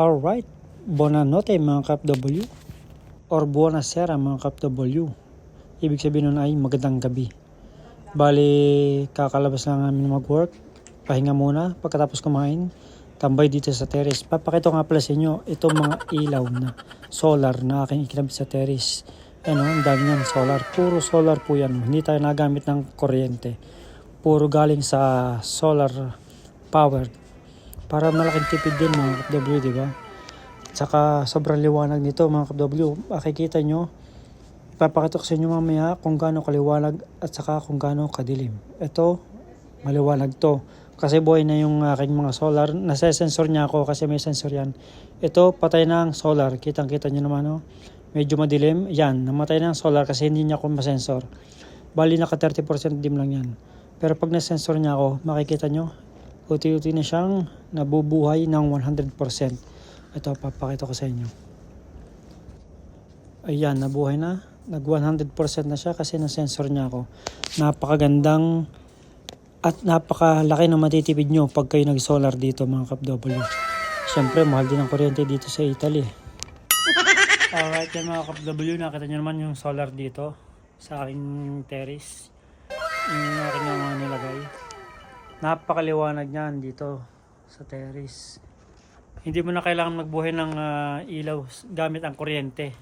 Alright, buonanotte mga KFW or buonasera mga KFW. Ibig sabihin nun ay magandang gabi. Bali, kakalabas lang namin mag-work. Pahinga muna pagkatapos kumain. Tambay dito sa terrace. Papakita nga pala sa inyo itong mga ilaw na solar na aking ikinabit sa terrace. Ano, ang dami yan, solar. Puro solar po yan. Hindi tayo nagamit ng kuryente. Puro galing sa solar power. Para malaking tipid din mga KFW, di ba? Tsaka sobrang liwanag nito mga KFW. Makikita nyo, ipapakita ko sa inyo mamaya kung gaano kaliwanag at saka kung gaano kadilim. Ito, maliwanag to. Kasi buhay na yung aking mga solar. Nasa-sensor niya ako kasi may sensor yan. Ito, patay na ang solar. Kitang-kita nyo naman, no? Medyo madilim. Yan, namatay na ang solar kasi hindi niya ako masensor. Bali, naka 30% dim lang yan. Pero pag nasensor niya ako, makikita nyo, uti-uti na siyang nabubuhay ng 100%. Ito, papakita ko sa inyo. Ayan, nabuhay na. Nag 100% na siya kasi nasensor niya ako. Napakagandang at napakalaki na matitipid nyo pag kayo nag-solar dito mga KFW. Siyempre, mahal din ang kuryente dito sa Italy. Alright yan mga KFW, nakita nyo naman yung solar dito sa aking terrace. Yung aking mga nilagay. Napakaliwanag niyan dito sa terrace. Hindi mo na kailangan magbuhay ng ilaw gamit ang kuryente.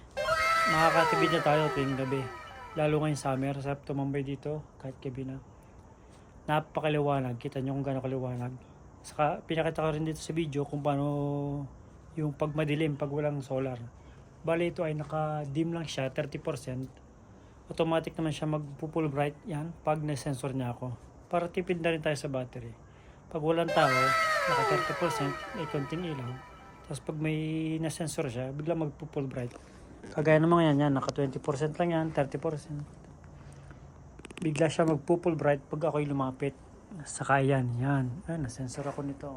Makakatipid na tayo tuwing gabi. Lalo ngayong summer, sarap tumambay dito kahit gabi na. Napakaliwanag, kita nyo kung gaano kaliwanag. Saka pinakita ko rin dito sa video kung paano yung pag madilim, pag walang solar. Bali ito ay naka-dim lang siya, 30%. Automatic naman siya mag-full bright yan pag na-sensor niya ako. Para tipid na rin tayo sa battery. Pag walang tao, naka 30%, may konting ilaw. Tapos pag may na-sensor siya, bigla mag-full bright. Kagaya ng mga yan, naka 20% lang yan, 30%. Bigla siya mag-full bright pag ako'y lumapit. Saka yan. Ay, na-sensor ako nito.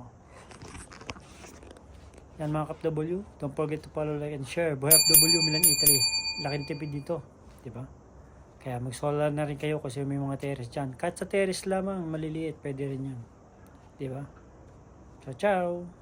Yan mga KFW, don't forget to follow, like, and share. Buhay FW, Milan, Italy. Laking tipid dito, di ba? Kaya mag-solar na rin kayo kasi may mga terrace dyan. Kahit sa terrace lamang, maliliit, pwede rin yan. Diba? Ciao, ciao!